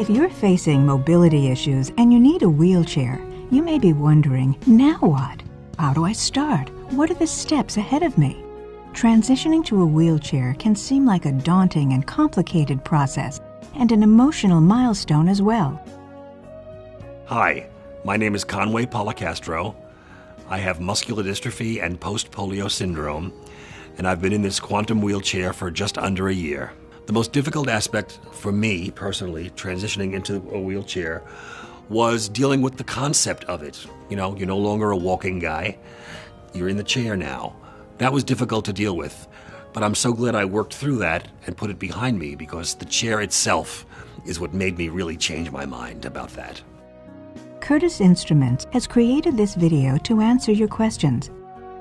If you're facing mobility issues and you need a wheelchair, you may be wondering, now what? How do I start? What are the steps ahead of me? Transitioning to a wheelchair can seem like a daunting and complicated process, and an emotional milestone as well. Hi, my name is Conway Policastro. I have muscular dystrophy and post-polio syndrome, and I've been in this quantum wheelchair for just under a year. The most difficult aspect for me, personally, transitioning into a wheelchair, was dealing with the concept of it. You know, you're no longer a walking guy. You're in the chair now. That was difficult to deal with, but I'm so glad I worked through that and put it behind me, because the chair itself is what made me really change my mind about that. Curtis Instruments has created this video to answer your questions.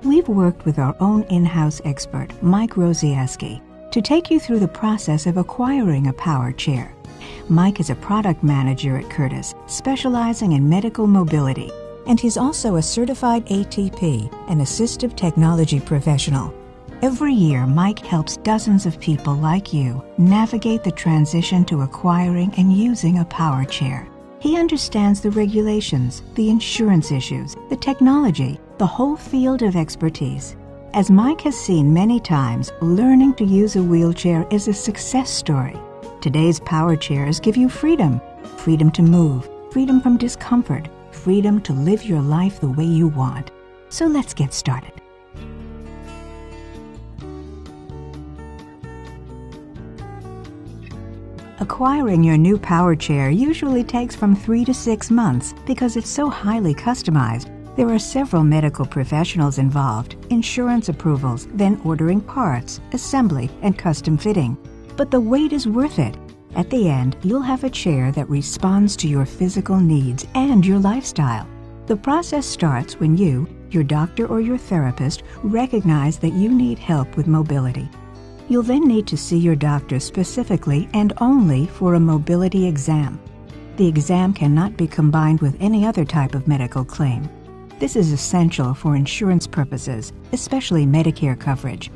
We've worked with our own in-house expert, Mike Rosiaski, to take you through the process of acquiring a power chair. Mike is a product manager at Curtis, specializing in medical mobility, and he's also a certified ATP, an assistive technology professional. Every year, Mike helps dozens of people like you navigate the transition to acquiring and using a power chair. He understands the regulations, the insurance issues, the technology, the whole field of expertise. As Mike has seen many times, learning to use a wheelchair is a success story. Today's power chairs give you freedom. Freedom to move, freedom from discomfort, freedom to live your life the way you want. So let's get started. Acquiring your new power chair usually takes from 3 to 6 months because it's so highly customized. There are several medical professionals involved, insurance approvals, then ordering parts, assembly, and custom fitting. But the wait is worth it. At the end, you'll have a chair that responds to your physical needs and your lifestyle. The process starts when you, your doctor or your therapist, recognize that you need help with mobility. You'll then need to see your doctor specifically and only for a mobility exam. The exam cannot be combined with any other type of medical claim. This is essential for insurance purposes, especially Medicare coverage.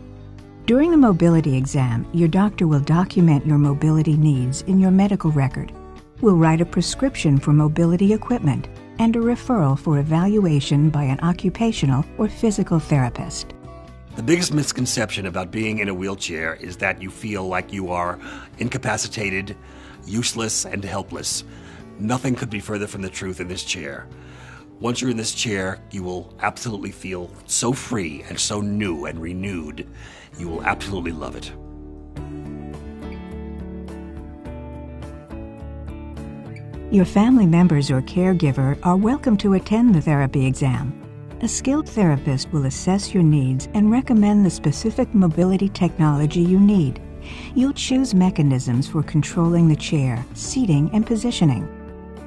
During the mobility exam, your doctor will document your mobility needs in your medical record, will write a prescription for mobility equipment, and a referral for evaluation by an occupational or physical therapist. The biggest misconception about being in a wheelchair is that you feel like you are incapacitated, useless, and helpless. Nothing could be further from the truth in this chair. Once you're in this chair, you will absolutely feel so free and so new and renewed. You will absolutely love it. Your family members or caregiver are welcome to attend the therapy exam. A skilled therapist will assess your needs and recommend the specific mobility technology you need. You'll choose mechanisms for controlling the chair, seating, and positioning.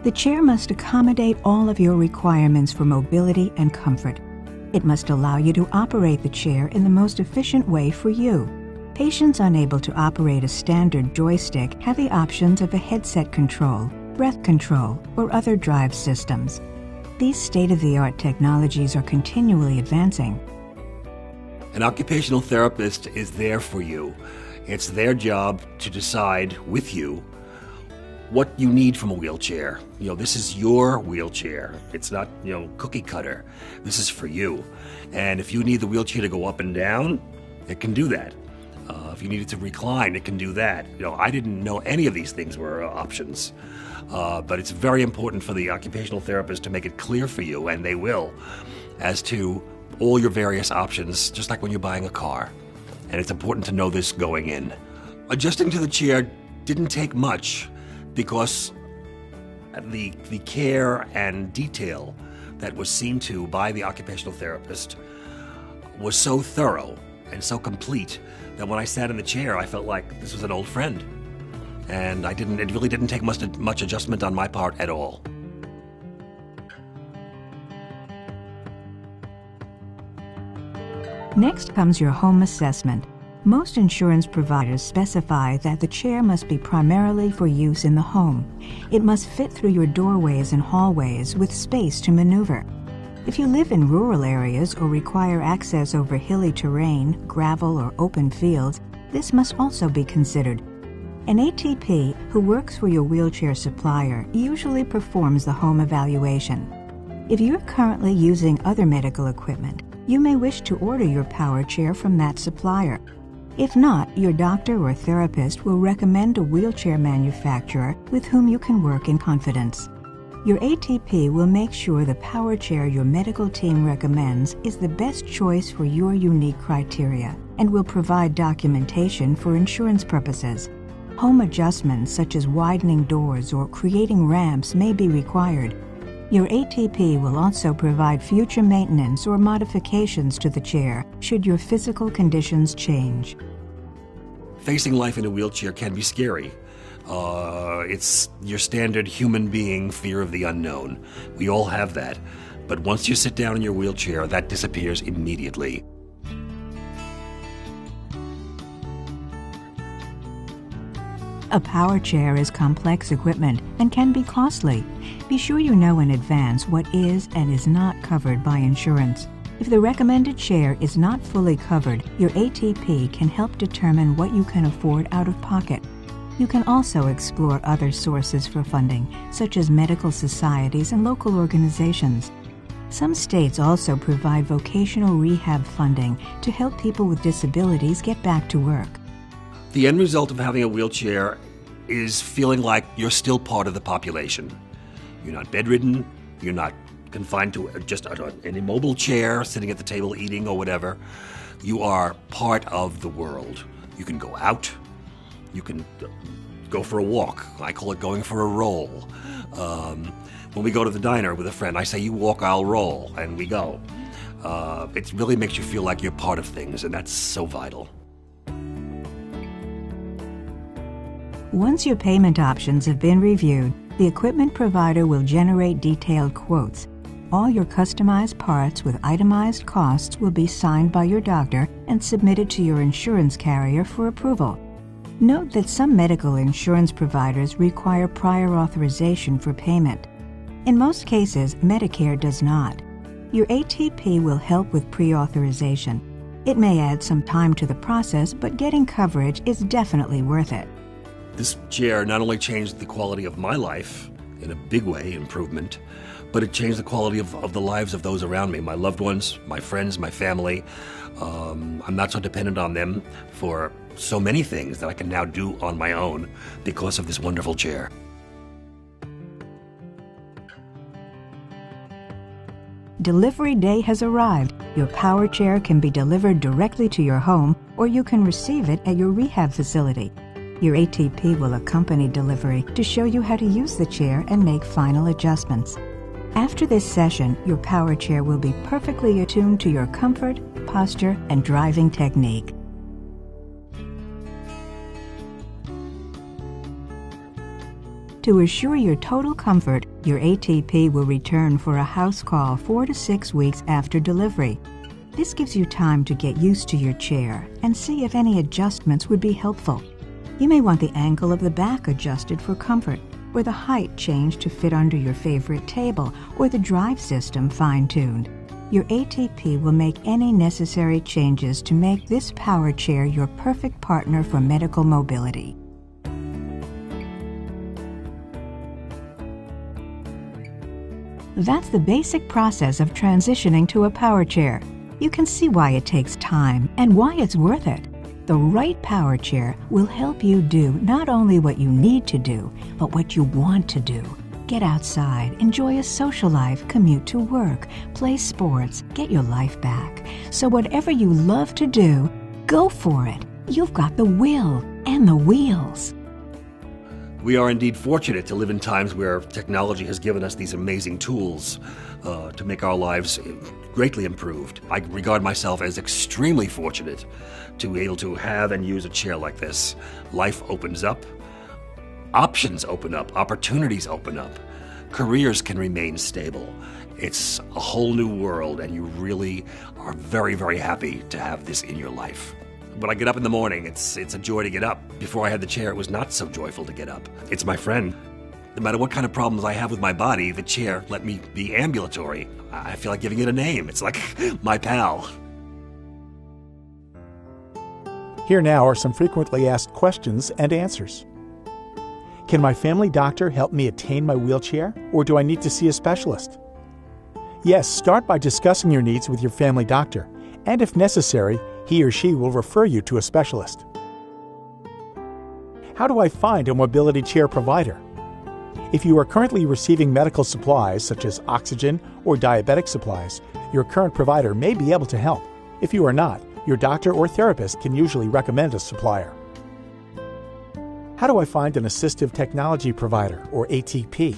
The chair must accommodate all of your requirements for mobility and comfort. It must allow you to operate the chair in the most efficient way for you. Patients unable to operate a standard joystick have the options of a headset control, breath control, or other drive systems. These state-of-the-art technologies are continually advancing. An occupational therapist is there for you. It's their job to decide with you what you need from a wheelchair. You know, this is your wheelchair. It's not, cookie cutter. This is for you. And if you need the wheelchair to go up and down, it can do that. If you need it to recline, it can do that. I didn't know any of these things were options. But it's very important for the occupational therapist to make it clear for you, and they will, as to all your various options, just like when you're buying a car. And it's important to know this going in. Adjusting to the chair didn't take much, because the care and detail that was seen to by the occupational therapist was so thorough and so complete that when I sat in the chair, I felt like this was an old friend. And it really didn't take much adjustment on my part at all. Next comes your home assessment. Most insurance providers specify that the chair must be primarily for use in the home. It must fit through your doorways and hallways with space to maneuver. If you live in rural areas or require access over hilly terrain, gravel, or open fields, this must also be considered. An ATP who works for your wheelchair supplier usually performs the home evaluation. If you're currently using other medical equipment, you may wish to order your power chair from that supplier. If not, your doctor or therapist will recommend a wheelchair manufacturer with whom you can work in confidence. Your ATP will make sure the power chair your medical team recommends is the best choice for your unique criteria and will provide documentation for insurance purposes. Home adjustments such as widening doors or creating ramps may be required. Your ATP will also provide future maintenance or modifications to the chair should your physical conditions change. Facing life in a wheelchair can be scary. It's your standard human being fear of the unknown. We all have that. But once you sit down in your wheelchair, that disappears immediately. A power chair is complex equipment and can be costly. Be sure you know in advance what is and is not covered by insurance. If the recommended chair is not fully covered, your ATP can help determine what you can afford out of pocket. You can also explore other sources for funding, such as medical societies and local organizations. Some states also provide vocational rehab funding to help people with disabilities get back to work. The end result of having a wheelchair is feeling like you're still part of the population. You're not bedridden, you're not confined to just an immobile chair, sitting at the table eating or whatever. You are part of the world. You can go out, you can go for a walk. I call it going for a roll. When we go to the diner with a friend, I say, you walk, I'll roll, and we go. It really makes you feel like you're part of things, and that's so vital. Once your payment options have been reviewed, the equipment provider will generate detailed quotes. All your customized parts with itemized costs will be signed by your doctor and submitted to your insurance carrier for approval. Note that some medical insurance providers require prior authorization for payment. In most cases, Medicare does not. Your ATP will help with pre-authorization. It may add some time to the process, but getting coverage is definitely worth it. This chair not only changed the quality of my life in a big way, improvement, but it changed the quality of the lives of those around me, my loved ones, my friends, my family. I'm not so dependent on them for so many things that I can now do on my own because of this wonderful chair. Delivery day has arrived. Your power chair can be delivered directly to your home, or you can receive it at your rehab facility. Your ATP will accompany delivery to show you how to use the chair and make final adjustments. After this session, your power chair will be perfectly attuned to your comfort, posture, and driving technique. To assure your total comfort, your ATP will return for a house call 4 to 6 weeks after delivery. This gives you time to get used to your chair and see if any adjustments would be helpful. You may want the angle of the back adjusted for comfort, or the height changed to fit under your favorite table, or the drive system fine-tuned. Your ATP will make any necessary changes to make this power chair your perfect partner for medical mobility. That's the basic process of transitioning to a power chair. You can see why it takes time and why it's worth it. The right power chair will help you do not only what you need to do, but what you want to do. Get outside, enjoy a social life, commute to work, play sports, get your life back. So whatever you love to do, go for it. You've got the will and the wheels. We are indeed fortunate to live in times where technology has given us these amazing tools to make our lives greatly improved. I regard myself as extremely fortunate to be able to have and use a chair like this. Life opens up, options open up, opportunities open up, careers can remain stable. It's a whole new world, and you really are very, very happy to have this in your life. When I get up in the morning, it's a joy to get up. Before I had the chair, it was not so joyful to get up. It's my friend. No matter what kind of problems I have with my body, the chair let me be ambulatory. I feel like giving it a name. It's like my pal. Here now are some frequently asked questions and answers. Can my family doctor help me attain my wheelchair, or do I need to see a specialist? Yes, start by discussing your needs with your family doctor, and if necessary, he or she will refer you to a specialist. How do I find a mobility chair provider? If you are currently receiving medical supplies such as oxygen or diabetic supplies, your current provider may be able to help. If you are not, your doctor or therapist can usually recommend a supplier. How do I find an assistive technology provider, or ATP?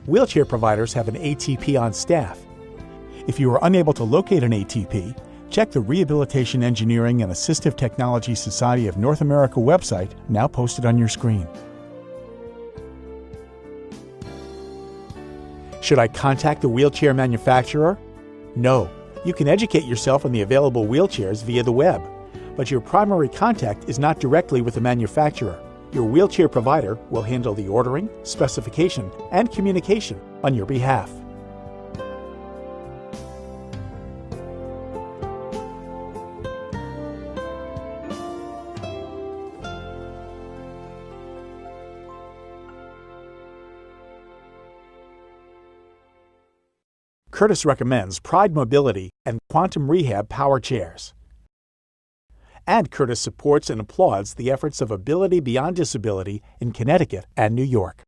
Wheelchair providers have an ATP on staff. If you are unable to locate an ATP, check the Rehabilitation Engineering and Assistive Technology Society of North America website, now posted on your screen. Should I contact the wheelchair manufacturer? No. You can educate yourself on the available wheelchairs via the web, but your primary contact is not directly with the manufacturer. Your wheelchair provider will handle the ordering, specification, and communication on your behalf. Curtis recommends Pride Mobility and Quantum Rehab power chairs. And Curtis supports and applauds the efforts of Ability Beyond Disability in Connecticut and New York.